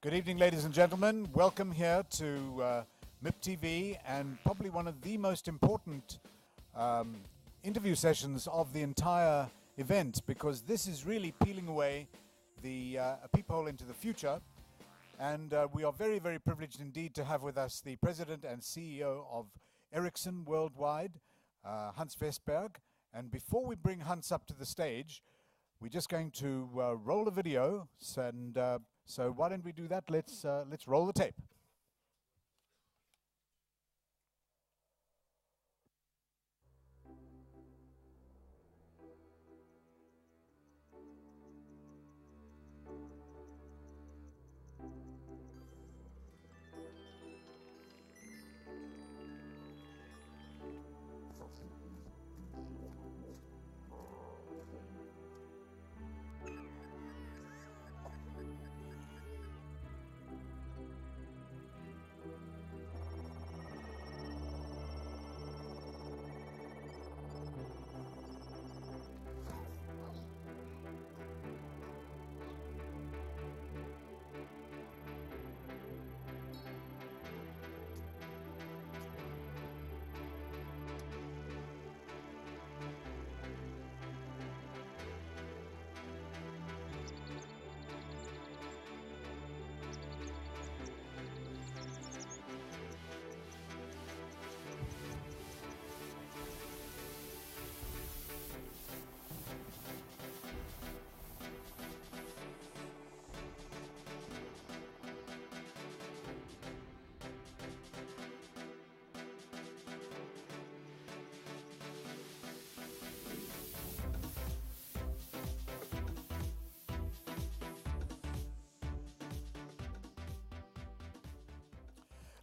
Good evening, ladies and gentlemen. Welcome here to MIPTV, and probably one of the most important interview sessions of the entire event, because this is really peeling away a peephole into the future. And we are very, very privileged indeed to have with us the President and CEO of Ericsson Worldwide, Hans Vestberg. And before we bring Hans up to the stage, we're just going to roll a video, and so why don't we do that? Let's roll the tape.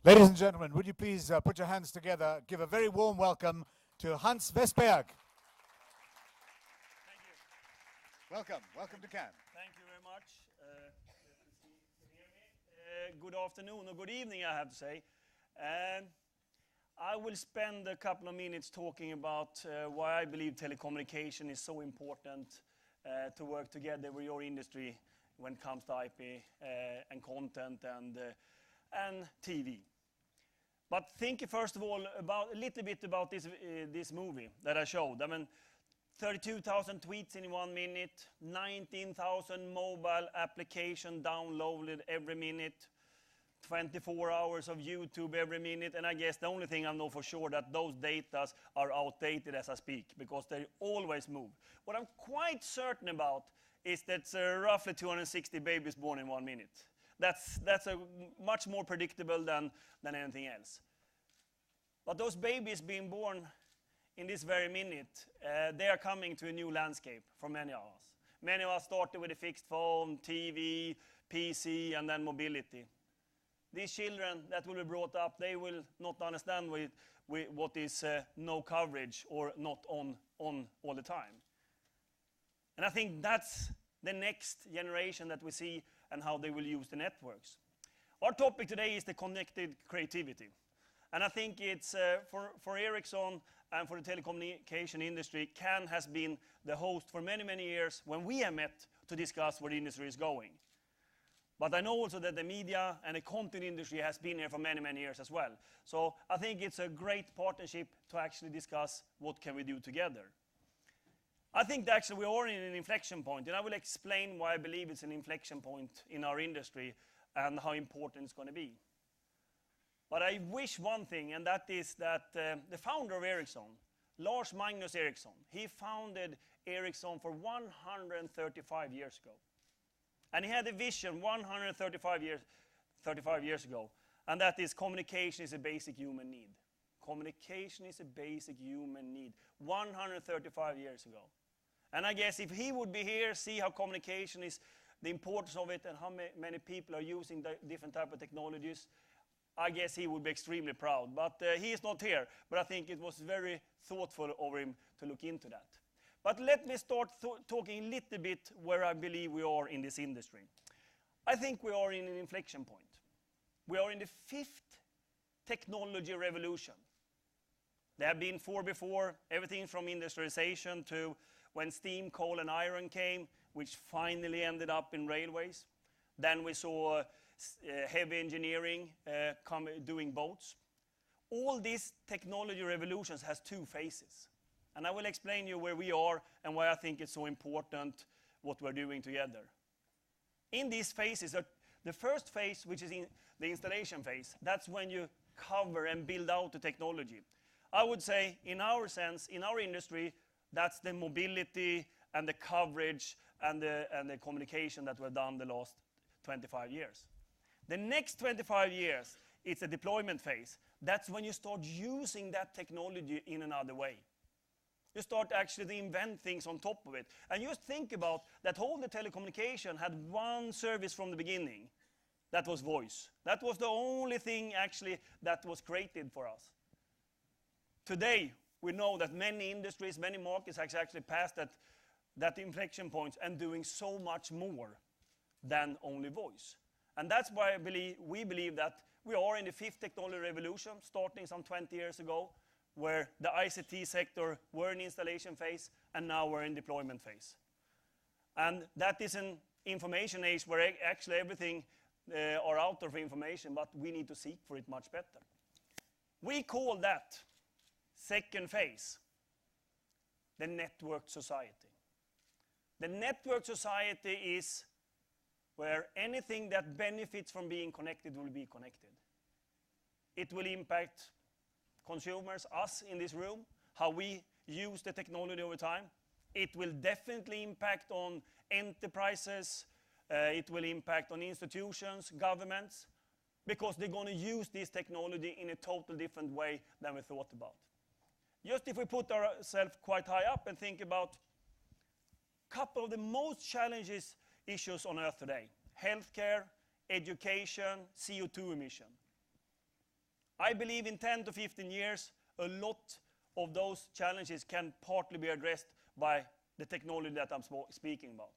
Ladies and gentlemen, would you please put your hands together, give a very warm welcome to Hans Vestberg. Thank you. Welcome to Cannes. Thank you very much. Can you hear me? Good afternoon or good evening, I have to say. I will spend a couple of minutes talking about why I believe telecommunication is so important to work together with your industry when it comes to IP and content and TV. But think first of all a little bit about this movie that I showed. I mean, 32,000 tweets in 1 minute, 19,000 mobile application downloaded every minute, 24 hours of YouTube every minute, and I guess the only thing I know for sure that those data are outdated as I speak, because they always move. What I'm quite certain about is that roughly 260 babies born in 1 minute. That's a much more predictable than anything else. But those babies being born in this very minute, they are coming to a new landscape for many of us. Many of us started with a fixed phone, TV, PC, and then mobility. These children that will be brought up, they will not understand what is no coverage or not on all the time. And I think that's the next generation that we see and how they will use the networks. Our topic today is the connected creativity. And I think it's for Ericsson and for the telecommunication industry, Cannes has been the host for many, many years when we have met to discuss where the industry is going. But I know also that the media and the content industry has been here for many, many years as well. So I think it's a great partnership to actually discuss what can we do together. I think that actually we are in an inflection point, and I will explain why I believe it's an inflection point in our industry and how important it's going to be. But I wish one thing, and that is that the founder of Ericsson, Lars Magnus Ericsson, he founded Ericsson for 135 years ago. And he had a vision 135 years ago, and that is communication is a basic human need. Communication is a basic human need, 135 years ago. And I guess if he would be here, see how communication is, the importance of it, and how many people are using the different type of technologies, I guess he would be extremely proud. But he is not here, but I think it was very thoughtful of him to look into that. But let me start talking a little bit where I believe we are in this industry. I think we are in an inflection point. We are in the 5th technology revolution. There have been 4 before, everything from industrialization to when steam, coal, and iron came, which finally ended up in railways. Then we saw heavy engineering, doing boats. All these technology revolutions has two phases. And I will explain you where we are and why I think it's so important what we're doing together. In these phases, the first phase, which is in the installation phase, that's when you cover and build out the technology. I would say, in our sense, in our industry, that's the mobility and the coverage and the communication that we've done the last 25 years. The next 25 years, it's a deployment phase. That's when you start using that technology in another way. You start actually to invent things on top of it. And just think about that whole the telecommunication had one service from the beginning. That was voice. That was the only thing actually that was created for us. Today, we know that many industries, many markets have actually passed that inflection point and doing so much more than only voice. And that's why we believe that we are in the fifth technology revolution, starting some 20 years ago, where the ICT sector were in installation phase, and now we're in deployment phase. And that is an information age where actually everything are out of information, but we need to seek for it much better. We call that second phase the networked society. The networked society is where anything that benefits from being connected will be connected. It will impact consumers, us in this room, how we use the technology over time. It will definitely impact on enterprises. It will impact on institutions, governments, because they're going to use this technology in a totally different way than we thought about. Just if we put ourselves quite high up and think about a couple of the most challenging issues on Earth today: healthcare, education, CO2 emission. I believe in 10 to 15 years, a lot of those challenges can partly be addressed by the technology that I'm speaking about.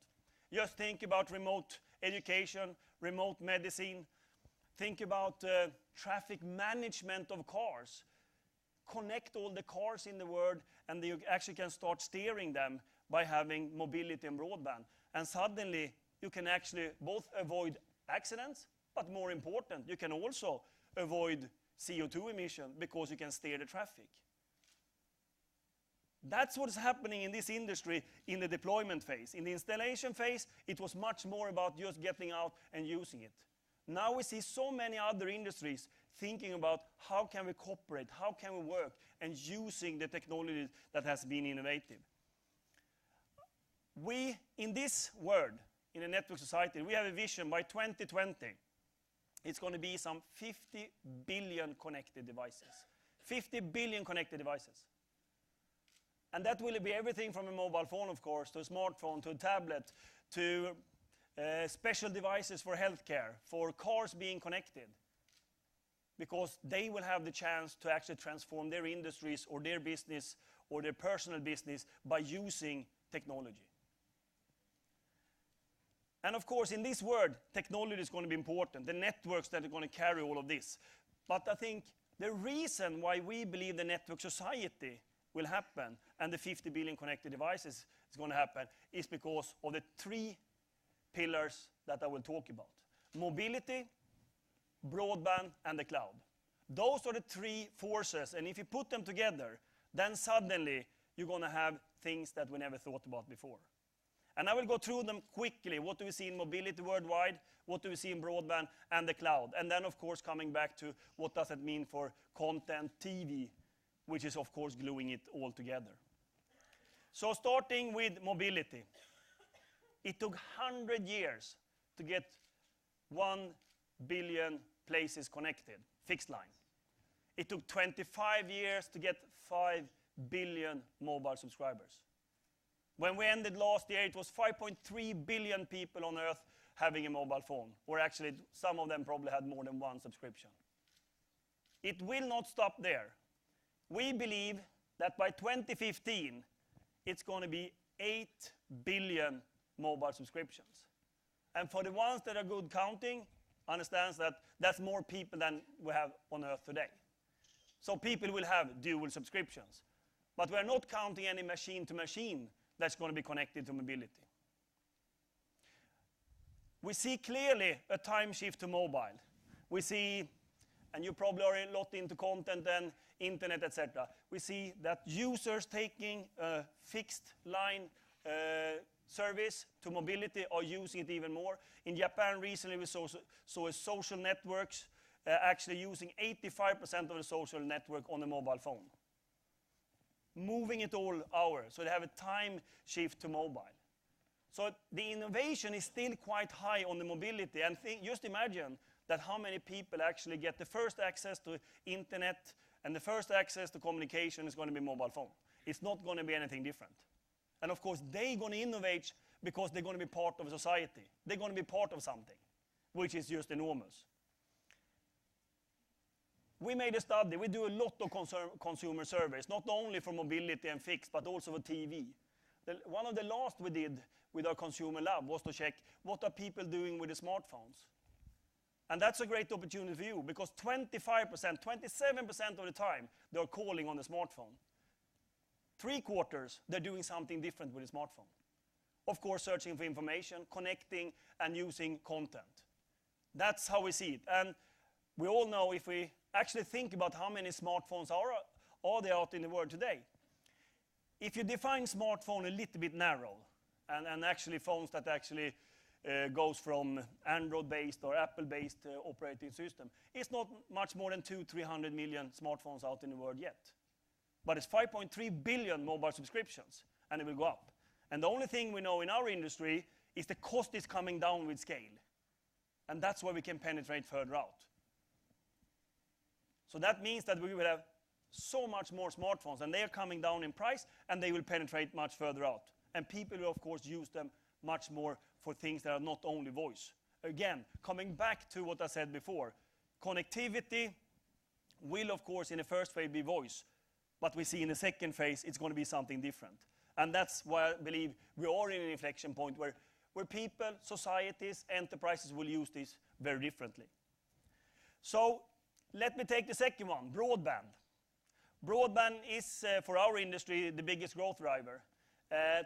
Just think about remote education, remote medicine. Think about traffic management of cars. Connect all the cars in the world, and you actually can start steering them by having mobility and broadband. And suddenly, you can actually both avoid accidents, but more important, you can also avoid CO2 emission because you can steer the traffic. That's what's happening in this industry in the deployment phase. In the installation phase, it was much more about just getting out and using it. Now we see so many other industries thinking about how can we cooperate, how can we work, and using the technology that has been innovative. We, in this world, in a network society, we have a vision by 2020. It's going to be some 50 billion connected devices. 50 billion connected devices. And that will be everything from a mobile phone, of course, to a smartphone, to a tablet, to special devices for healthcare, for cars being connected. Because they will have the chance to actually transform their industries or their business or their personal business by using technology. And of course, in this world, technology is going to be important, the networks that are going to carry all of this. But I think the reason why we believe the network society will happen and the 50 billion connected devices is going to happen is because of the three pillars that I will talk about: mobility, broadband, and the cloud. Those are the three forces, and if you put them together, then suddenly you're going to have things that we never thought about before. And I will go through them quickly. What do we see in mobility worldwide? What do we see in broadband and the cloud? And then, of course, coming back to what does it mean for content, TV, which is, of course, gluing it all together. So starting with mobility. It took 100 years to get 1 billion places connected, fixed line. It took 25 years to get 5 billion mobile subscribers. When we ended last year, it was 5.3 billion people on Earth having a mobile phone, or actually some of them probably had more than one subscription. It will not stop there. We believe that by 2015, it's going to be 8 billion mobile subscriptions. And for the ones that are good counting, understands that that's more people than we have on Earth today. So people will have dual subscriptions. But we're not counting any machine to machine that's going to be connected to mobility. We see clearly a time shift to mobile. We see, and you probably are a lot into content and internet, etc. We see that users taking a fixed line service to mobility are using it even more. In Japan recently we saw social networks actually using 85% of the social network on the mobile phone. Moving it all hours, so they have a time shift to mobile. So the innovation is still quite high on the mobility, and just imagine that how many people actually get the first access to internet and the first access to communication is going to be mobile phone. It's not going to be anything different. And of course they're going to innovate because they're going to be part of a society. They're going to be part of something, which is just enormous. We made a study. We do a lot of consumer surveys, not only for mobility and fixed, but also for TV. One of the last we did with our consumer lab was to check what are people doing with the smartphones. And that's a great opportunity for you, because 25%, 27% of the time, they're calling on the smartphone. 3/4, they're doing something different with the smartphone. Of course, searching for information, connecting, and using content. That's how we see it. And we all know, if we actually think about how many smartphones are there out in the world today, if you define smartphone a little bit narrow, and actually phones that actually goes from Android-based or Apple-based operating system, it's not much more than 200-300 million smartphones out in the world yet. But it's 5.3 billion mobile subscriptions, and it will go up. And the only thing we know in our industry is the cost is coming down with scale. And that's where we can penetrate further out. So that means that we will have so much more smartphones, and they are coming down in price, and they will penetrate much further out. And people will, of course, use them much more for things that are not only voice. Again, coming back to what I said before, connectivity will, of course, in the first phase be voice, but we see in the second phase it's going to be something different. And that's why I believe we are in an inflection point where people, societies, enterprises will use this very differently. So let me take the second one, broadband. Broadband is, for our industry, the biggest growth driver.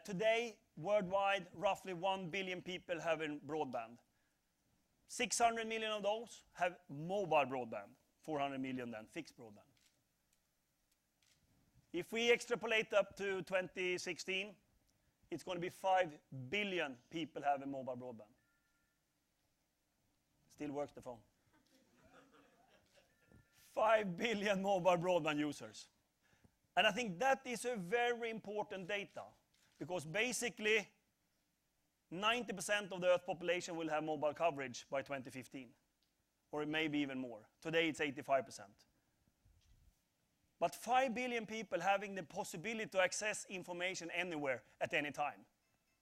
Today, worldwide, roughly 1 billion people have broadband. 600 million of those have mobile broadband, 400 million then fixed broadband. If we extrapolate up to 2016, it's going to be 5 billion people having mobile broadband. Still works the phone. 5 billion mobile broadband users. And I think that is a very important data, because basically 90% of the Earth population will have mobile coverage by 2015, or maybe even more. Today it's 85%. But 5 billion people having the possibility to access information anywhere at any time,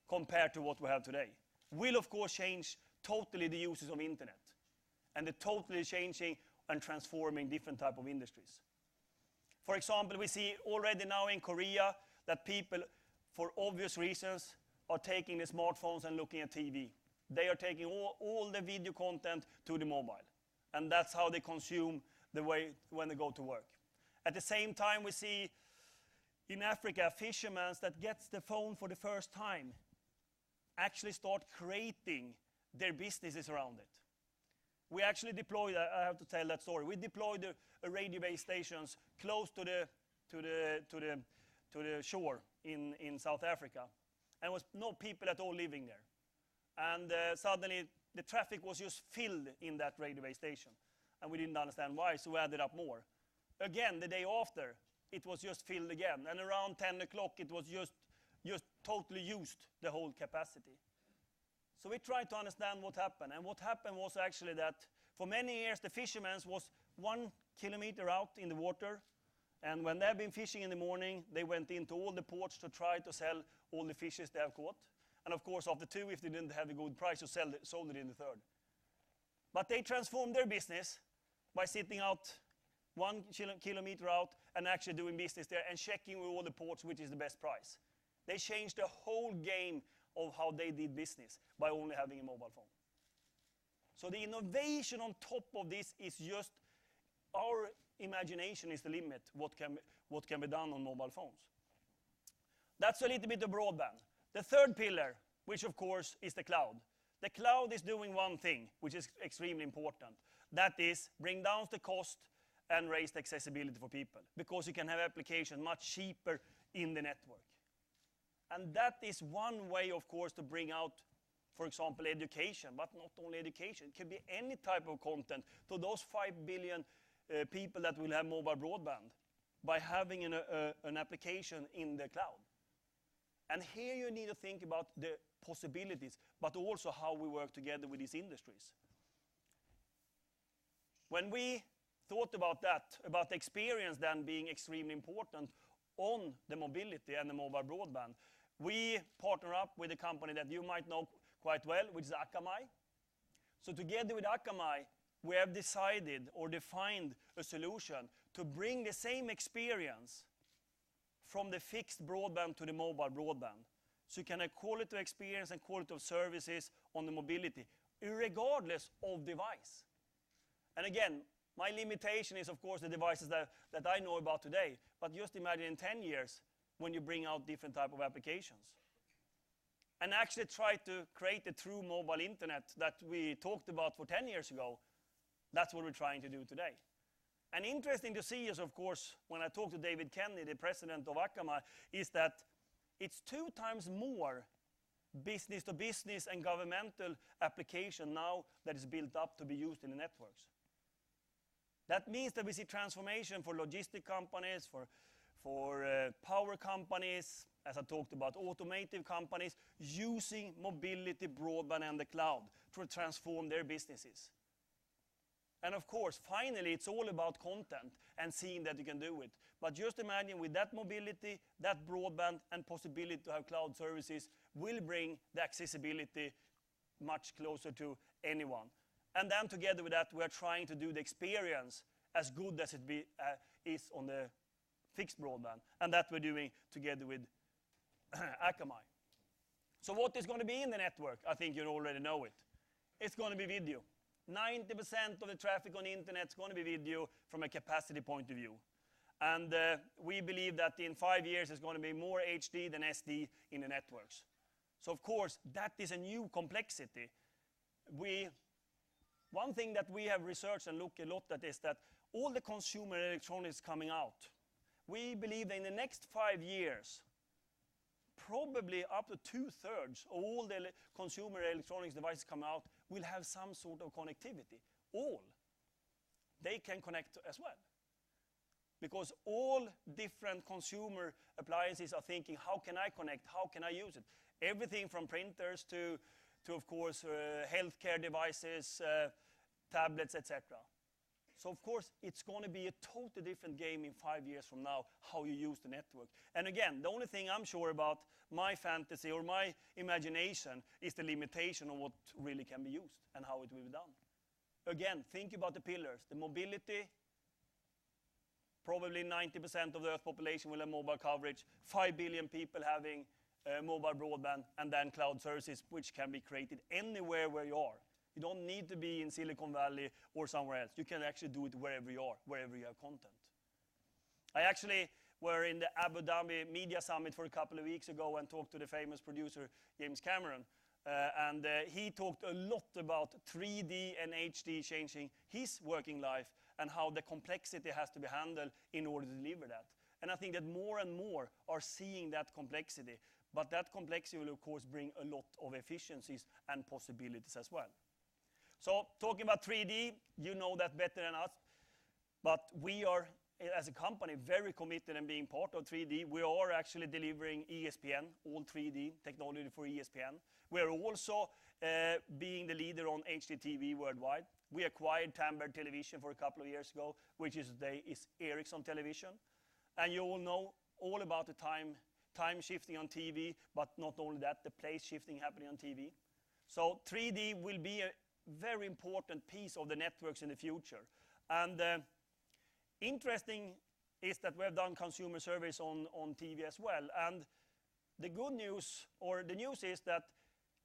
compared to what we have today, will of course change totally the uses of internet, and the totally changing and transforming different type of industries. For example, we see already now in Korea that people, for obvious reasons, are taking the smartphones and looking at TV. They are taking all the video content to the mobile, and that's how they consume the way when they go to work. At the same time, we see in Africa fishermen that gets the phone for the first time actually start creating their businesses around it. We actually deployed, I have to tell that story, we deployed a radio base stations close to the shore in South Africa. And there was no people at all living there. And suddenly the traffic was just filled in that radio base station. And we didn't understand why, so we added up more. Again, the day after, it was just filled again. And around 10 o'clock, it was just totally used, the whole capacity. So we tried to understand what happened. And what happened was actually that for many years, the fishermen was 1 kilometer out in the water. And when they've been fishing in the morning, they went into all the ports to try to sell all the fishes they have caught. And of course, after 2, if they didn't have a good price, they sold it in the 3rd. But they transformed their business by sitting out 1 kilometer out and actually doing business there and checking with all the ports which is the best price. They changed the whole game of how they did business by only having a mobile phone. So the innovation on top of this is just our imagination is the limit, what can be done on mobile phones. That's a little bit of broadband. The third pillar, which of course is the cloud. The cloud is doing one thing, which is extremely important. That is, bring down the cost and raise the accessibility for people, because you can have applications much cheaper in the network. And that is one way, of course, to bring out, for example, education, but not only education. It can be any type of content to those 5 billion people that will have mobile broadband by having an application in the cloud. And here you need to think about the possibilities, but also how we work together with these industries. When we thought about that, about the experience then being extremely important on the mobility and the mobile broadband, we partner up with a company that you might know quite well, which is Akamai. So together with Akamai, we have decided or defined a solution to bring the same experience from the fixed broadband to the mobile broadband. So you can have quality of experience and quality of services on the mobility, regardless of device. And again, my limitation is, of course, the devices that I know about today. But just imagine in 10 years when you bring out different type of applications. And actually try to create a true mobile internet that we talked about for 10 years ago. That's what we're trying to do today. And interesting to see is, of course, when I talked to David Kenny, the president of Akamai, is that it's 2 times more business-to-business and governmental application now that is built up to be used in the networks. That means that we see transformation for logistic companies, for power companies, as I talked about, automotive companies, using mobility, broadband, and the cloud to transform their businesses. And of course, finally, it's all about content and seeing that you can do it. But just imagine with that mobility, that broadband, and possibility to have cloud services will bring the accessibility much closer to anyone. And then together with that, we're trying to do the experience as good as it is on the fixed broadband. And that we're doing together with Akamai. So what is going to be in the network? I think you already know it. It's going to be video. 90% of the traffic on the internet is going to be video from a capacity point of view. And we believe that in 5 years it's going to be more HD than SD in the networks. So of course, that is a new complexity. One thing that we have researched and looked a lot at is that all the consumer electronics coming out, we believe that in the next 5 years, probably up to 2/3 of all the consumer electronics devices coming out will have some sort of connectivity. All. They can connect as well. Because all different consumer appliances are thinking, how can I connect? How can I use it? Everything from printers to of course, healthcare devices, tablets, etc. So of course, it's going to be a totally different game in 5 years from now, how you use the network. And again, the only thing I'm sure about, my fantasy or my imagination, is the limitation of what really can be used and how it will be done. Again, think about the pillars. The mobility, probably 90% of the Earth population will have mobile coverage, 5 billion people having mobile broadband, and then cloud services, which can be created anywhere where you are. You don't need to be in Silicon Valley or somewhere else. You can actually do it wherever you are, wherever you have content. I actually were in the Abu Dhabi Media Summit for a couple of weeks ago and talked to the famous producer, James Cameron. And he talked a lot about 3D and HD changing his working life and how the complexity has to be handled in order to deliver that. And I think that more and more are seeing that complexity. But that complexity will, of course, bring a lot of efficiencies and possibilities as well. So talking about 3D, you know that better than us. But we are, as a company, very committed in being part of 3D. We are actually delivering ESPN, all 3D technology for ESPN. We are also being the leader on HDTV worldwide. We acquired Tandberg Television for a couple of years ago, which is today is Ericsson Television. And you all know all about the time shifting on TV, but not only that, the place shifting happening on TV. So 3D will be a very important piece of the networks in the future. And interesting is that we have done consumer surveys on TV as well. And the good news, or the news is that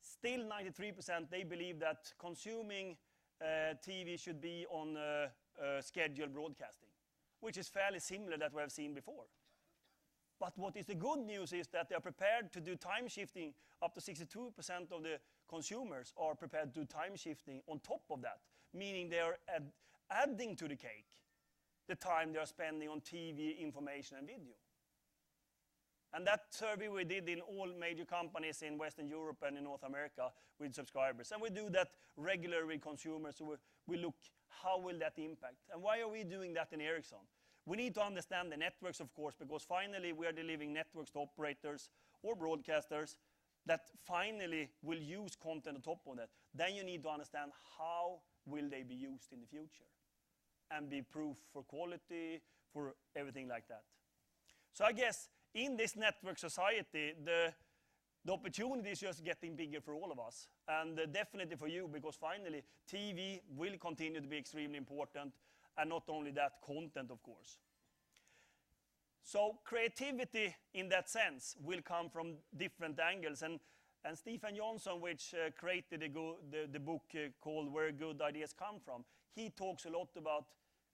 still 93% they believe that consuming TV should be on scheduled broadcasting, which is fairly similar that we have seen before. But what is the good news is that they are prepared to do time shifting. Up to 62% of the consumers are prepared to do time shifting on top of that, meaning they are adding to the cake the time they are spending on TV, information, and video. And that survey we did in all major companies in Western Europe and in North America with subscribers. And we do that regularly with consumers. So we look, how will that impact? And why are we doing that in Ericsson? We need to understand the networks, of course, because finally we are delivering networks to operators or broadcasters that finally will use content on top of that. Then you need to understand how will they be used in the future and be proof for quality, for everything like that. So I guess in this network society, the opportunity is just getting bigger for all of us, and definitely for you, because finally TV will continue to be extremely important, and not only that, content, of course. So creativity in that sense will come from different angles, and Stephen Johnson, which created the book called Where Good Ideas Come From, he talks a lot about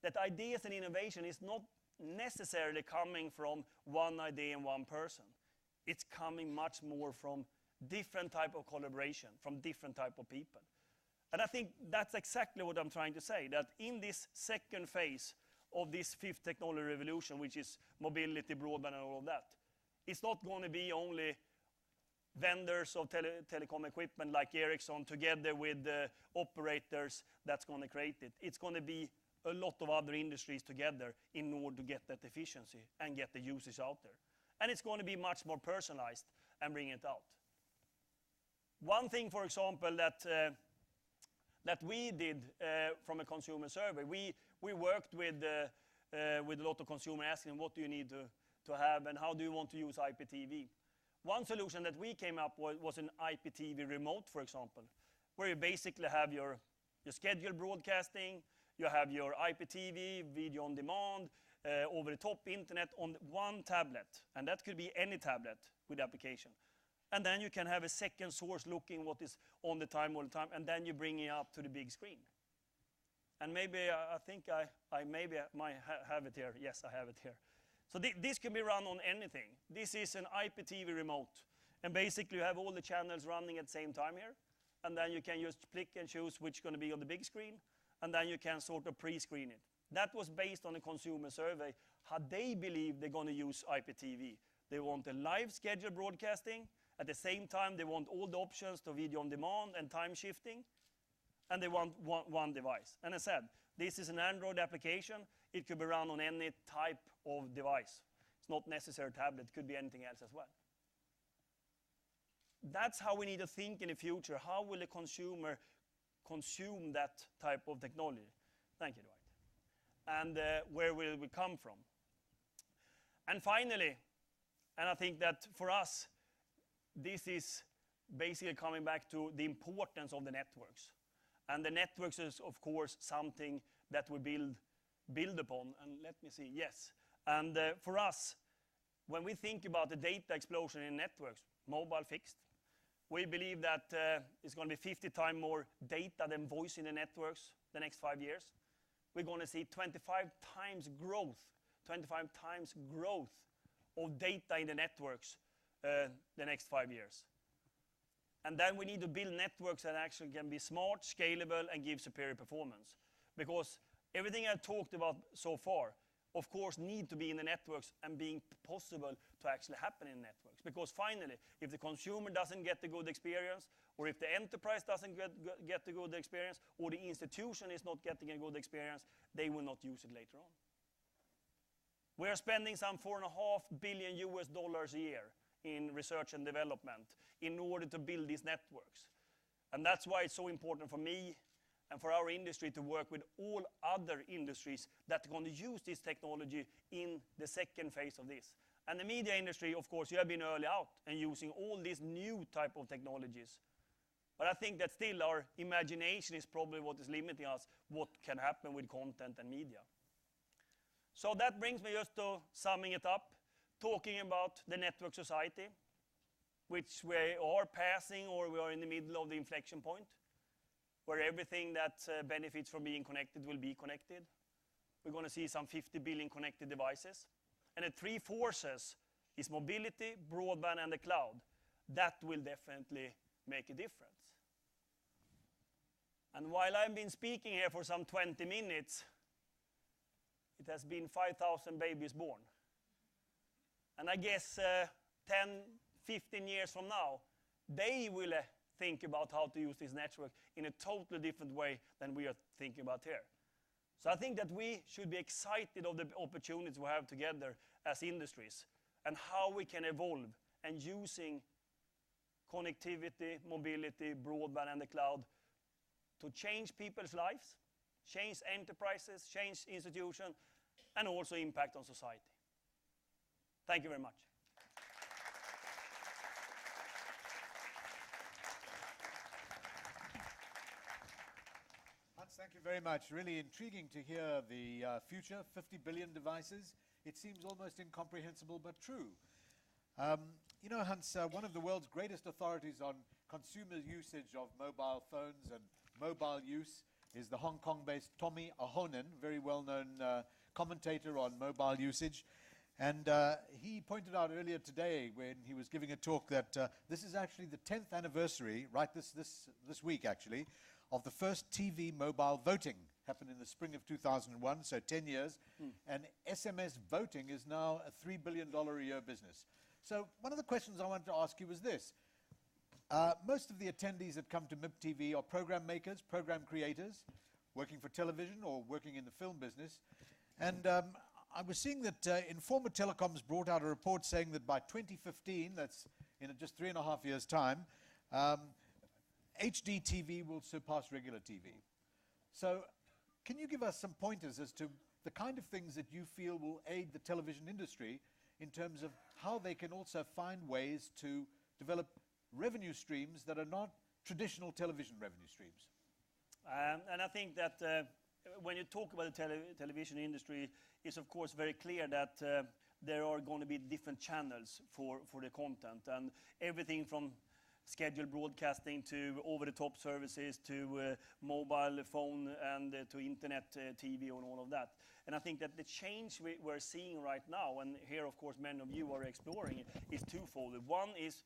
that ideas and innovation is not necessarily coming from one idea and one person. It's coming much more from different type of collaboration, from different type of people. And I think that's exactly what I'm trying to say, that in this second phase of this fifth technology revolution, which is mobility, broadband, and all of that, it's not going to be only vendors of telecom equipment like Ericsson together with the operators that's going to create it. It's going to be a lot of other industries together in order to get that efficiency and get the usage out there. And it's going to be much more personalized and bring it out. One thing, for example, that we did from a consumer survey, we worked with a lot of consumers asking what do you need to have and how do you want to use IPTV. One solution that we came up with was an IPTV remote, for example, where you basically have your scheduled broadcasting, you have your IPTV, video on demand, over-the-top internet on one tablet. And that could be any tablet with application. And then you can have a second source looking what is on the time all the time, and then you bring it up to the big screen. And maybe, I think I maybe might have it here. Yes, I have it here. So this can be run on anything. This is an IPTV remote. And basically you have all the channels running at the same time here. And then you can just click and choose which is going to be on the big screen. And then you can sort of pre-screen it. That was based on a consumer survey, how they believe they're going to use IPTV. They want a live scheduled broadcasting. At the same time, they want all the options to video on demand and time shifting. And they want one device. And as I said, this is an Android application. It could be run on any type of device. It's not necessarily a tablet. It could be anything else as well. That's how we need to think in the future. How will a consumer consume that type of technology? Thank you, Dwight. And where will we come from? And finally, and I think that for us, this is basically coming back to the importance of the networks. And the networks is, of course, something that we build upon. And let me see, yes. And for us, when we think about the data explosion in networks, mobile fixed, we believe that it's going to be 50 times more data than voice in the networks the next 5 years. We're going to see 25 times growth of data in the networks the next 5 years. And then we need to build networks that actually can be smart, scalable, and give superior performance. Because everything I've talked about so far, of course, need to be in the networks and being possible to actually happen in networks. Because finally, if the consumer doesn't get the good experience, or if the enterprise doesn't get the good experience, or the institution is not getting a good experience, they will not use it later on. We are spending some $4.5 billion a year in research and development in order to build these networks. And that's why it's so important for me and for our industry to work with all other industries that are going to use this technology in the second phase of this. And the media industry, of course, you have been early out and using all these new type of technologies. But I think that still our imagination is probably what is limiting us, what can happen with content and media. So that brings me just to summing it up, talking about the network society, which we are passing or we are in the middle of the inflection point, where everything that benefits from being connected will be connected. We're going to see some 50 billion connected devices. And the three forces is mobility, broadband, and the cloud. That will definitely make a difference. And while I've been speaking here for some 20 minutes, it has been 5,000 babies born. And I guess 10, 15 years from now, they will think about how to use this network in a totally different way than we are thinking about here. So I think that we should be excited of the opportunities we have together as industries and how we can evolve and using connectivity, mobility, broadband, and the cloud to change people's lives, change enterprises, change institutions, and also impact on society. Thank you very much. Hans, thank you very much. Really intriguing to hear the future, 50 billion devices. It seems almost incomprehensible, but true. You know, Hans, one of the world's greatest authorities on consumer usage of mobile phones and mobile use is the Hong Kong-based Tommy Ahonen, very well-known commentator on mobile usage. And he pointed out earlier today when he was giving a talk that this is actually the 10th anniversary, right this week actually, of the first TV mobile voting. Happened in the spring of 2001, so 10 years. And SMS voting is now a $3 billion a year business. So one of the questions I wanted to ask you was this. Most of the attendees that come to MIPTV are program makers, program creators, working for television or working in the film business. And I was seeing that Informa Telecoms brought out a report saying that by 2015, that's in just 3.5 years' time, HD TV will surpass regular TV. So can you give us some pointers as to the kind of things that you feel will aid the television industry in terms of how they can also find ways to develop revenue streams that are not traditional television revenue streams? And I think that when you talk about the television industry, it's of course very clear that there are going to be different channels for the content, and everything from scheduled broadcasting to over-the-top services to mobile phone and to internet TV and all of that. And I think that the change we're seeing right now, and here of course many of you are exploring it, is twofold. One is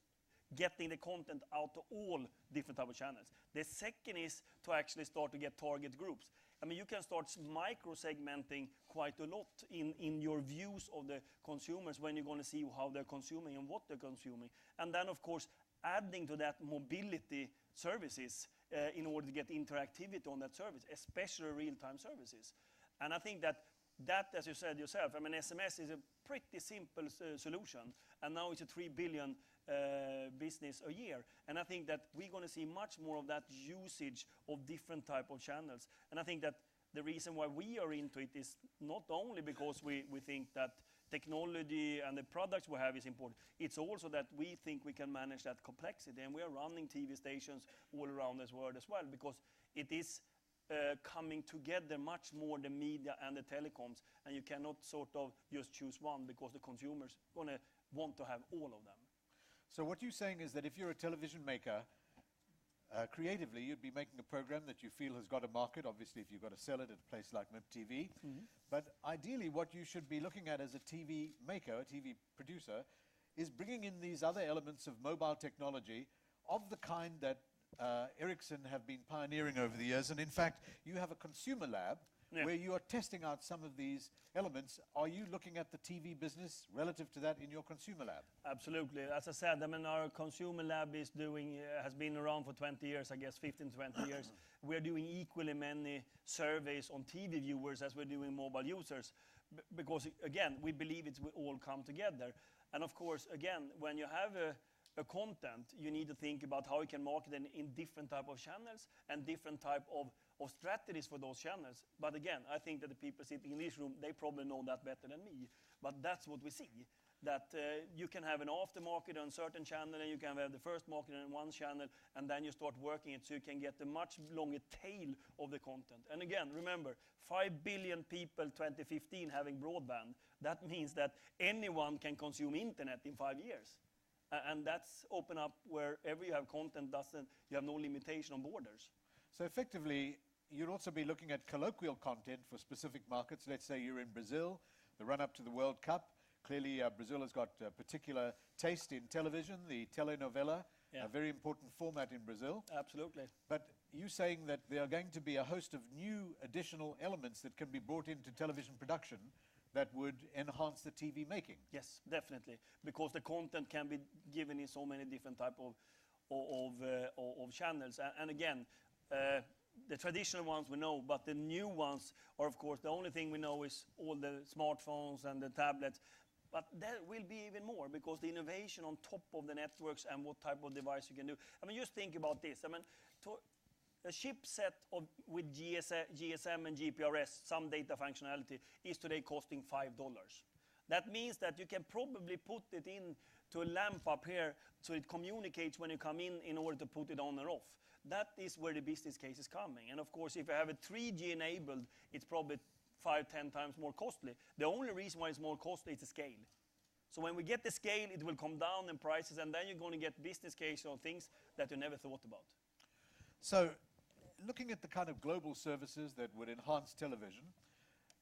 getting the content out to all different type of channels. The second is to actually start to get target groups. I mean, you can start micro-segmenting quite a lot in your views of the consumers when you're going to see how they're consuming and what they're consuming. And then, of course, adding to that mobility services in order to get interactivity on that service, especially real-time services. And I think that, as you said yourself, I mean, SMS is a pretty simple solution, and now it's a 3 billion business a year. And I think that we're going to see much more of that usage of different type of channels. And I think that the reason why we are into it is not only because we think that technology and the products we have is important, it's also that we think we can manage that complexity. And we are running TV stations all around this world as well, because it is coming together much more, the media and the telecoms, and you cannot sort of just choose one because the consumers going to want to have all of them. So what you're saying is that if you're a television maker, creatively, you'd be making a program that you feel has got a market, obviously if you've got to sell it at a place like MIPTV. But ideally, what you should be looking at as a TV maker, a TV producer, is bringing in these other elements of mobile technology of the kind that Ericsson have been pioneering over the years. And in fact, you have a consumer lab where you are testing out some of these elements. Are you looking at the TV business relative to that in your consumer lab? Absolutely. As I said, I mean, our consumer lab is doing, has been around for 20 years, I guess 15, 20 years. We're doing equally many surveys on TV viewers as we're doing mobile users. Because again, we believe it will all come together. And of course, again, when you have a content, you need to think about how you can market it in different type of channels and different type of strategies for those channels. But again, I think that the people sitting in this room, they probably know that better than me. But that's what we see, that you can have an aftermarket on a certain channel, and you can have the first market on one channel, and then you start working it so you can get a much longer tail of the content. And again, remember, 5 billion people 2015 having broadband. That means that anyone can consume internet in 5 years. And that's open up wherever you have content, you have no limitation on borders. So effectively, you'd also be looking at colloquial content for specific markets. Let's say you're in Brazil, the run-up to the World Cup. Clearly, Brazil has got a particular taste in television, the telenovela, a very important format in Brazil. Absolutely. But you saying that there are going to be a host of new additional elements that can be brought into television production that would enhance the TV making. Yes, definitely, because the content can be given in so many different type of channels. And again, the traditional ones we know, but the new ones are, of course, the only thing we know is all the smartphones and the tablets. But there will be even more, because the innovation on top of the networks and what type of device you can do. I mean, just think about this. I mean, a chipset with GSM and GPRS, some data functionality, is today costing $5. That means that you can probably put it in to a lamp up here so it communicates when you come in order to put it on or off. That is where the business case is coming. And of course, if you have a 3G enabled, it's probably 5-10 times more costly. The only reason why it's more costly is the scale. So when we get the scale, it will come down in prices, and then you're going to get business case on things that you never thought about. So, looking at the kind of global services that would enhance television,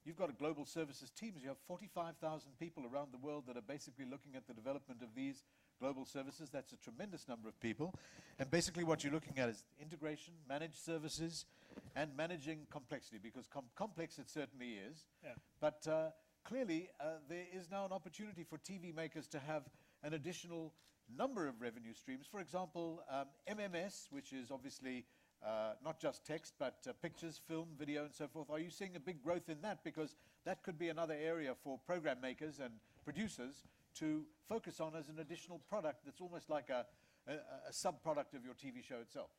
you've got a global services teams. You have 45,000 people around the world that are basically looking at the development of these global services. That's a tremendous number of people. And basically what you're looking at is integration, managed services, and managing complexity, because complex it certainly is. Yeah. But clearly, there is now an opportunity for TV makers to have an additional number of revenue streams. For example, MMS, which is obviously not just text, but pictures, film, video, and so forth. Are you seeing a big growth in that? Because that could be another area for program makers and producers to focus on as an additional product that's almost like a sub-product of your TV show itself.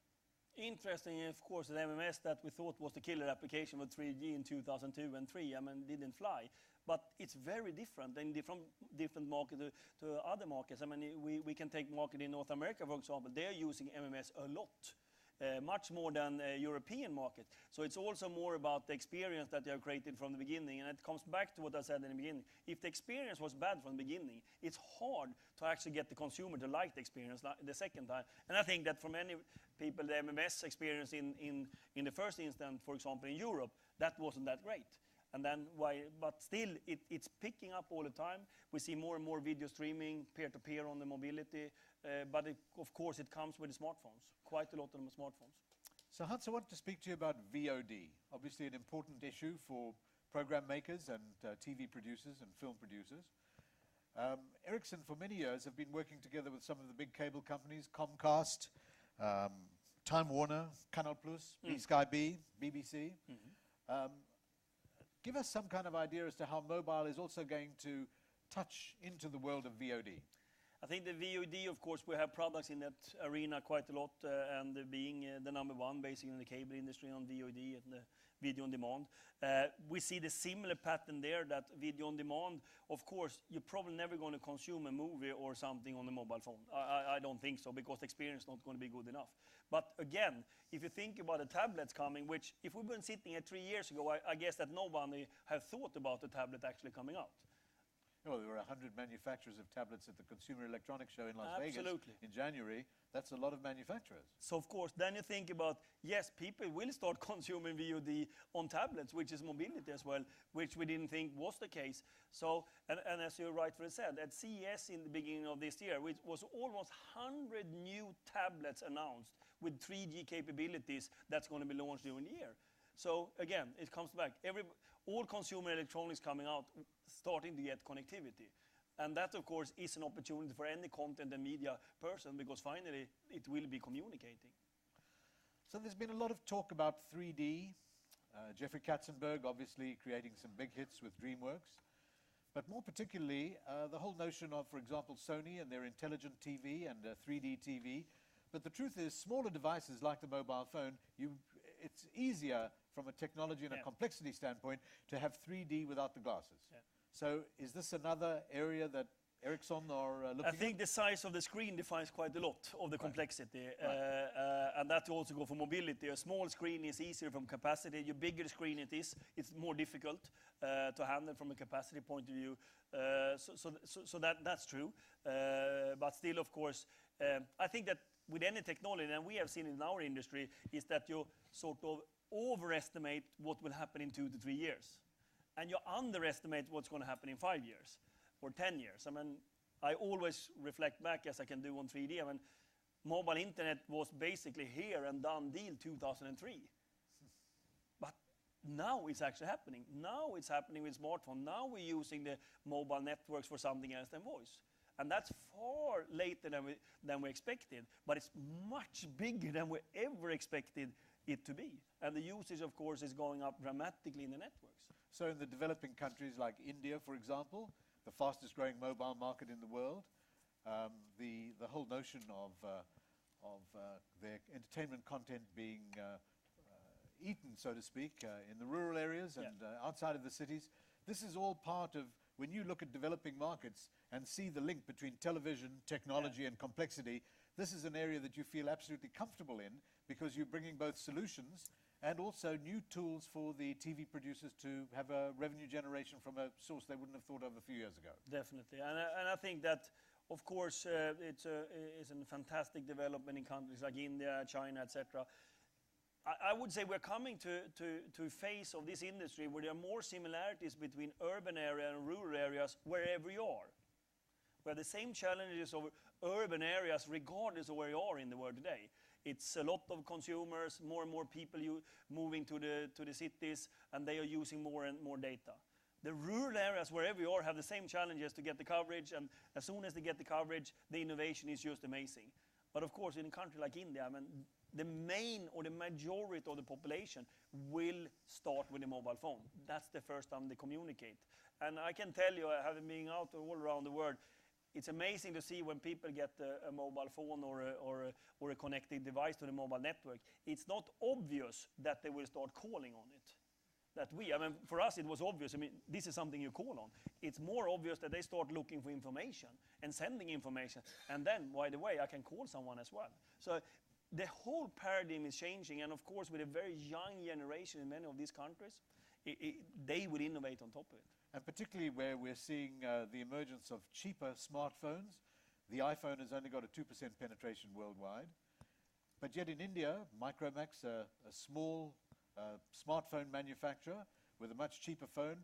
Interesting, of course, the MMS that we thought was the killer application with 3G in 2002 and 3, I mean, didn't fly. But it's very different in different markets to other markets. I mean, we can take market in North America, for example. They're using MMS a lot. Much more than European market. So it's also more about the experience that they have created from the beginning. And it comes back to what I said in the beginning. If the experience was bad from the beginning, it's hard to actually get the consumer to like the experience the second time. And I think that for many people, the MMS experience in the first instance, for example, in Europe, that wasn't that great. And then but still, it's picking up all the time. We see more and more video streaming, peer-to-peer on the mobility. But of course, it comes with the smartphones. Quite a lot of them are smartphones. So Hans, I want to speak to you about VOD. Obviously an important issue for program makers and TV producers and film producers. Ericsson, for many years, have been working together with some of the big cable companies, Comcast, Time Warner, Canal Plus, Sky B, BBC. Give us some kind of idea as to how mobile is also going to touch into the world of VOD. I think the VOD, of course, we have products in that arena quite a lot, and being the number one, basically, in the cable industry on VOD and the video on demand. We see the similar pattern there, that video on demand, of course, you're probably never going to consume a movie or something on the mobile phone. I don't think so, because the experience is not going to be good enough. But again, if you think about the tablets coming, which if we've been sitting here 3 years ago, I guess that nobody have thought about the tablet actually coming out. Oh, there were 100 manufacturers of tablets at the Consumer Electronics Show in Las Vegas in January. That's a lot of manufacturers. So, of course, then you think about, yes, people will start consuming VOD on tablets, which is mobility as well, which we didn't think was the case. So, and as you rightfully said, at CES in the beginning of this year, which was almost 100 new tablets announced with 3G capabilities that's going to be launched during the year. So, again, it comes back. All consumer electronics coming out, starting to get connectivity. And that, of course, is an opportunity for any content and media person, because finally it will be communicating. So there's been a lot of talk about 3D. Jeffrey Katzenberg obviously creating some big hits with DreamWorks. But more particularly, the whole notion of, for example, Sony and their intelligent TV and 3D TV. But the truth is, smaller devices like the mobile phone, it's easier from a technology and a complexity standpoint to have 3D without the glasses. Yeah. So is this another area that Ericsson are looking at? I think the size of the screen defines quite a lot of the complexity. And that also goes for mobility. A small screen is easier from capacity. The bigger screen it is, it's more difficult to handle from a capacity point of view. So that's true. But still, of course, I think that with any technology, and we have seen in our industry, is that you sort of overestimate what will happen in 2 to 3 years. And you underestimate what's going to happen in 5 years or 10 years. I mean, I always reflect back, as I can do on 3D. I mean, mobile internet was basically here and done deal 2003. But now it's actually happening. Now it's happening with smartphone. Now we're using the mobile networks for something else than voice. And that's far later than we expected. But it's much bigger than we ever expected it to be. And the usage, of course, is going up dramatically in the networks. So in the developing countries like India, for example, the fastest growing mobile market in the world, the whole notion of their entertainment content being eaten, so to speak, in the rural areas and outside of the cities, this is all part of, when you look at developing markets and see the link between television, technology and complexity, this is an area that you feel absolutely comfortable in because you're bringing both solutions and also new tools for the TV producers to have a revenue generation from a source they wouldn't have thought of a few years ago. Definitely, and I think that, of course, it's a fantastic development in countries like India, China, etc. I would say we're coming to a phase of this industry where there are more similarities between urban area and rural areas wherever you are. We have the same challenges of urban areas regardless of where you are in the world today. It's a lot of consumers, more and more people moving to the cities, and they are using more and more data. The rural areas, wherever you are, have the same challenges to get the coverage, and as soon as they get the coverage, the innovation is just amazing. But of course, in a country like India, I mean, the main or the majority of the population will start with a mobile phone. That's the first time they communicate. And I can tell you, having been out all around the world, it's amazing to see when people get a mobile phone or a connected device to the mobile network. It's not obvious that they will start calling on it. I mean, for us it was obvious. I mean, this is something you call on. It's more obvious that they start looking for information and sending information. And then, by the way, I can call someone as well. So the whole paradigm is changing. And of course, with a very young generation in many of these countries, they will innovate on top of it. And particularly where we're seeing the emergence of cheaper smartphones. The iPhone has only got a 2% penetration worldwide. But yet in India, Micromax, a small smartphone manufacturer with a much cheaper phone,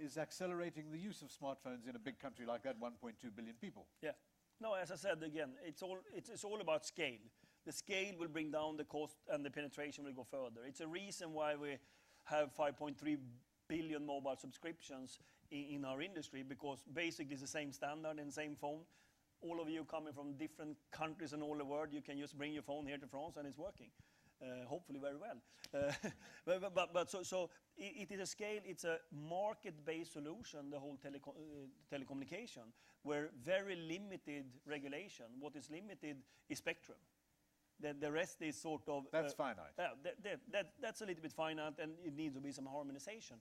is accelerating the use of smartphones in a big country like that, 1.2 billion people. Yeah. No, as I said again, it's all about scale. The scale will bring down the cost and the penetration will go further. It's a reason why we have 5.3 billion mobile subscriptions in our industry, because basically it's the same standard and same phone. All of you coming from different countries and all the world, you can just bring your phone here to France and it's working. Hopefully very well. So it is a scale, it's a market-based solution, the whole telecommunication, where very limited regulation. What is limited is spectrum. The rest is sort of... That's finite. That's a little bit finite, and it needs to be some harmonization.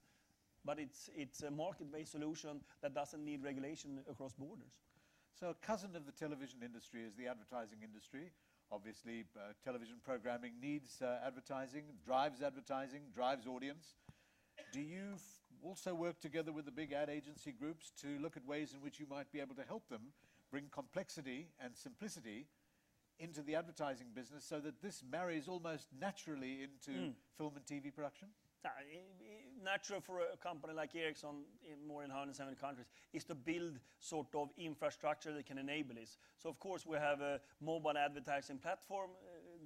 But it's a market-based solution that doesn't need regulation across borders. So a cousin of the television industry is the advertising industry. Obviously, television programming needs advertising, drives audience. Do you also work together with the big ad agency groups to look at ways in which you might be able to help them bring complexity and simplicity into the advertising business so that this marries almost naturally into film and TV production? Natural for a company like Ericsson in more than 170 countries is to build sort of infrastructure that can enable this. So of course we have a mobile advertising platform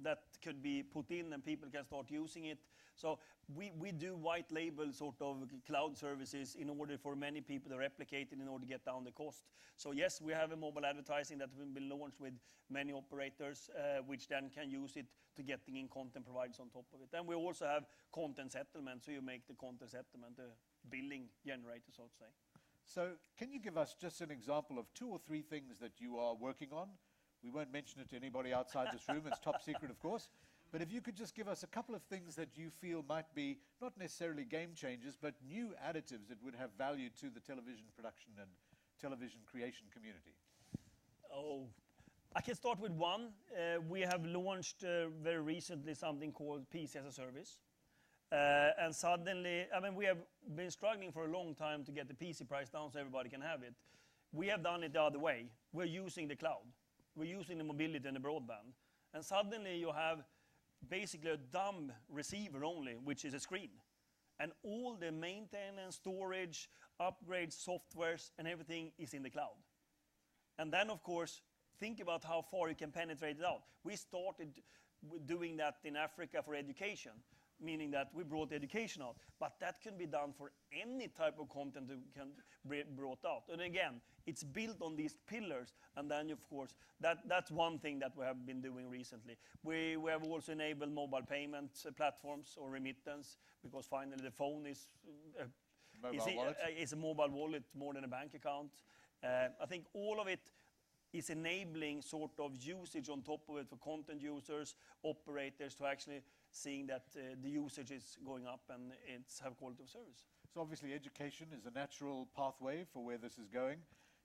that could be put in and people can start using it. So we do white label sort of cloud services in order for many people to replicate it in order to get down the cost. So yes, we have a mobile advertising that will be launched with many operators, which then can use it to getting in content providers on top of it. Then we also have content settlement, so you make the content settlement a billing generator, so to say. So can you give us just an example of 2 or 3 things that you are working on? We won't mention it to anybody outside this room. It's top secret, of course. But if you could just give us a couple of things that you feel might be not necessarily game changers, but new additives that would have value to the television production and television creation community. Oh, I can start with one. We have launched very recently something called PC as a service. And suddenly, I mean, we have been struggling for a long time to get the PC price down so everybody can have it. We have done it the other way. We're using the cloud. We're using the mobility and the broadband. And suddenly you have basically a dumb receiver only, which is a screen. And all the maintenance, storage, upgrades, softwares, and everything is in the cloud. And then, of course, think about how far you can penetrate it out. We started doing that in Africa for education, meaning that we brought education out. But that can be done for any type of content that can be brought out. And again, it's built on these pillars. And then, of course, that's one thing that we have been doing recently. We have also enabled mobile payment platforms or remittance, because finally the phone is a mobile wallet more than a bank account. I think all of it is enabling sort of usage on top of it for content users, operators, to actually seeing that the usage is going up and it's have quality of service. So obviously education is a natural pathway for where this is going.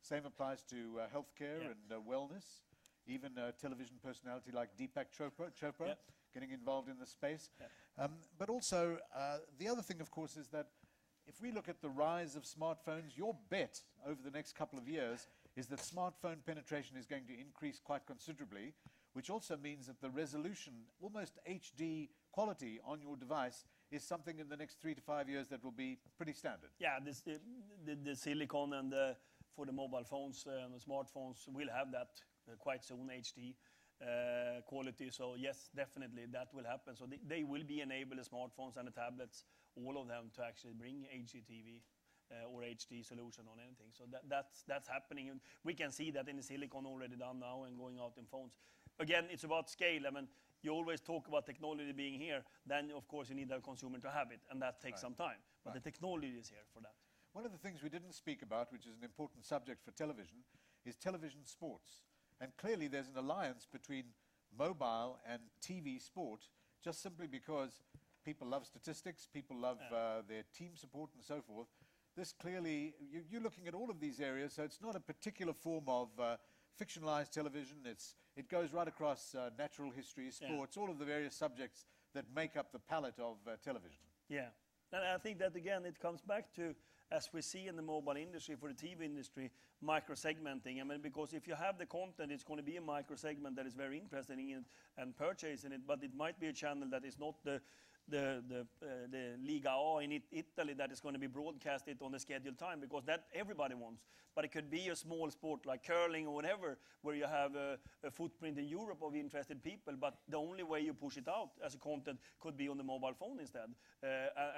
Same applies to healthcare and wellness. Even a television personality like Deepak Chopra getting involved in the space. But also, the other thing, of course, is that if we look at the rise of smartphones, your bet over the next couple of years is that smartphone penetration is going to increase quite considerably, which also means that the resolution, almost HD quality on your device, is something in the next 3 to 5 years that will be pretty standard. Yeah, the silicon and for the mobile phones and the smartphones will have that quite soon, HD quality. So yes, definitely that will happen. So they will be enabled, the smartphones and the tablets, all of them, to actually bring HDTV or HD solution on anything. So that's happening. And we can see that in the silicon already done now and going out in phones. Again, it's about scale. I mean, you always talk about technology being here, then of course you need a consumer to have it, and that takes some time. But the technology is here for that. One of the things we didn't speak about, which is an important subject for television, is television sports. And clearly there's an alliance between mobile and TV sport, just simply because people love statistics, people love their team support and so forth. This clearly, you're looking at all of these areas, so it's not a particular form of fictionalized television. It goes right across natural history, sports, all of the various subjects that make up the palette of television. Yeah, and I think that again it comes back to, as we see in the mobile industry, for the TV industry, micro-segmenting. I mean, because if you have the content, it's going to be a micro-segment that is very interested in it and purchasing it, but it might be a channel that is not the Liga A in Italy that is going to be broadcasted on the scheduled time, because that everybody wants. But it could be a small sport like curling or whatever, where you have a footprint in Europe of interested people, but the only way you push it out as a content could be on the mobile phone instead.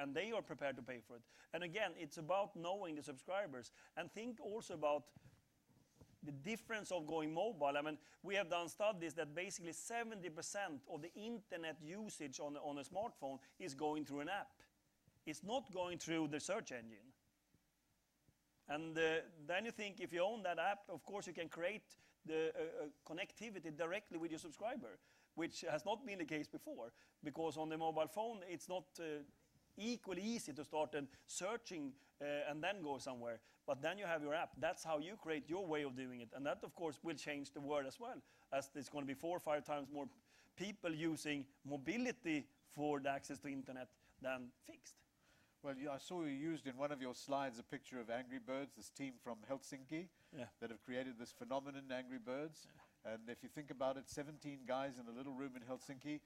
And they are prepared to pay for it. And again, it's about knowing the subscribers. And think also about the difference of going mobile. I mean, we have done studies that basically 70% of the internet usage on a smartphone is going through an app. It's not going through the search engine. And then you think, if you own that app, of course you can create the connectivity directly with your subscriber, which has not been the case before, because on the mobile phone it's not equally easy to start and searching and then go somewhere. But then you have your app. That's how you create your way of doing it. And that, of course, will change the world as well, as there's going to be 4 or 5 times more people using mobility for the access to internet than fixed. Well, I saw you used in one of your slides a picture of Angry Birds, this team from Helsinki that have created this phenomenon, Angry Birds. And if you think about it, 17 guys in a little room in Helsinki,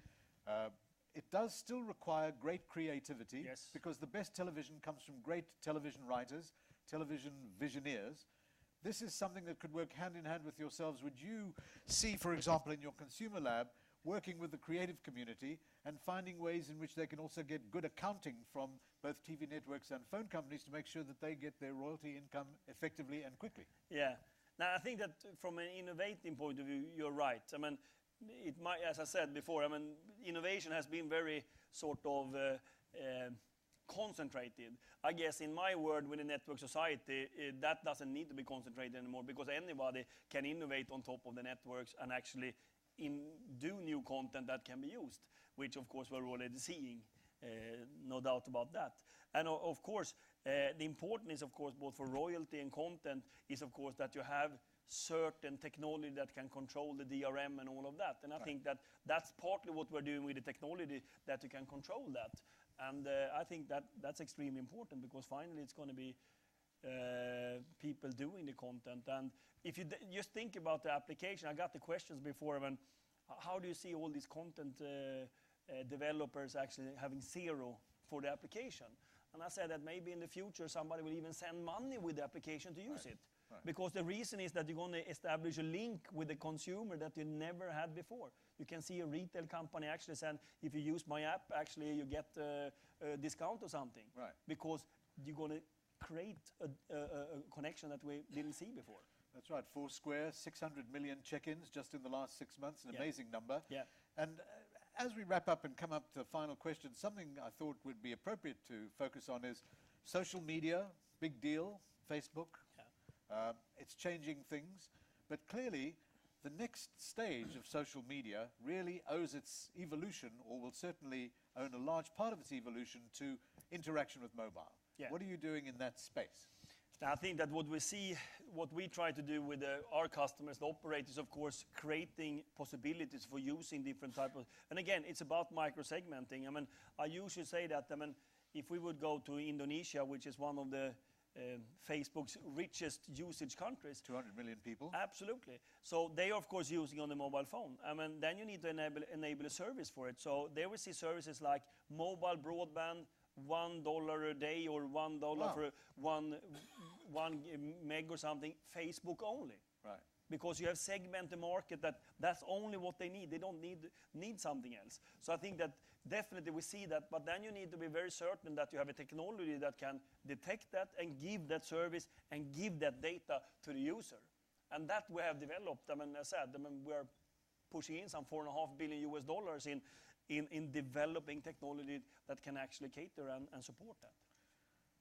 it does still require great creativity, because the best television comes from great television writers, television visioneers. This is something that could work hand in hand with yourselves. Would you see, for example, in your consumer lab, working with the creative community and finding ways in which they can also get good accounting from both TV networks and phone companies to make sure that they get their royalty income effectively and quickly? Yeah. Now, I think that from an innovating point of view, you're right. I mean, it might, as I said before, I mean, innovation has been very sort of concentrated. I guess in my world, with the network society, that doesn't need to be concentrated anymore, because anybody can innovate on top of the networks and actually do new content that can be used, which of course we're already seeing, no doubt about that. And of course, the important is, of course, both for royalty and content, is of course that you have certain technology that can control the DRM and all of that. And I think that that's partly what we're doing with the technology, that you can control that. And I think that that's extremely important, because finally it's going to be people doing the content. And if you just think about the application, I got the questions before, I mean, how do you see all these content developers actually having zero for the application? And I said that maybe in the future somebody will even send money with the application to use it. Right. Because the reason is that you're going to establish a link with the consumer that you never had before. You can see a retail company actually saying, if you use my app, actually you get a discount or something. Right. Because you're going to create a connection that we didn't see before. That's right. Foursquare, 600 million check-ins just in the last 6 months, an amazing number. Yeah. And as we wrap up and come up to the final question, something I thought would be appropriate to focus on is social media, big deal, Facebook. Yeah. It's changing things, but clearly the next stage of social media really owes its evolution, or will certainly own a large part of its evolution, to interaction with mobile. Yeah. What are you doing in that space? I think that what we see, what we try to do with our customers, the operators, of course, creating possibilities for using different type of, and again, it's about micro-segmenting. I mean, I usually say that, I mean, if we would go to Indonesia, which is one of the Facebook's richest usage countries. 200 million people. Absolutely. So they are, of course, using on the mobile phone. I mean, then you need to enable a service for it. So there we see services like mobile broadband, $1 a day or $1 Wow. for one meg or something, Facebook only. Right. Because you have segmented the market that's only what they need. They don't need something else. So I think that definitely we see that, but then you need to be very certain that you have a technology that can detect that and give that service and give that data to the user. And that we have developed. I mean, as I said, I mean, we're pushing in some $4.5 billion in developing technology that can actually cater and support that.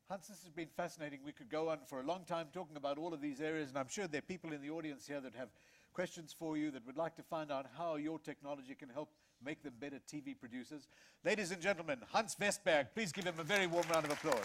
Hans, this has been fascinating. We could go on for a long time talking about all of these areas, and I'm sure there are people in the audience here that have questions for you, that would like to find out how your technology can help make them better TV producers. Ladies and gentlemen, Hans Vestberg, please give him a very warm round of applause.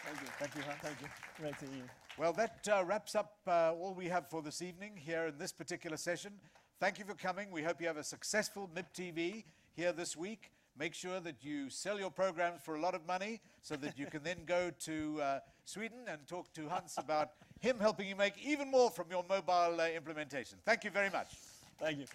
Thank you. Thank you, Hans. Thank you. Great to see you. Well, that wraps up all we have for this evening here in this particular session. Thank you for coming. We hope you have a successful MIPTV here this week. Make sure that you sell your programs for a lot of money so that you can then go to Sweden and talk to Hans about him helping you make even more from your mobile implementation. Thank you very much. Thank you.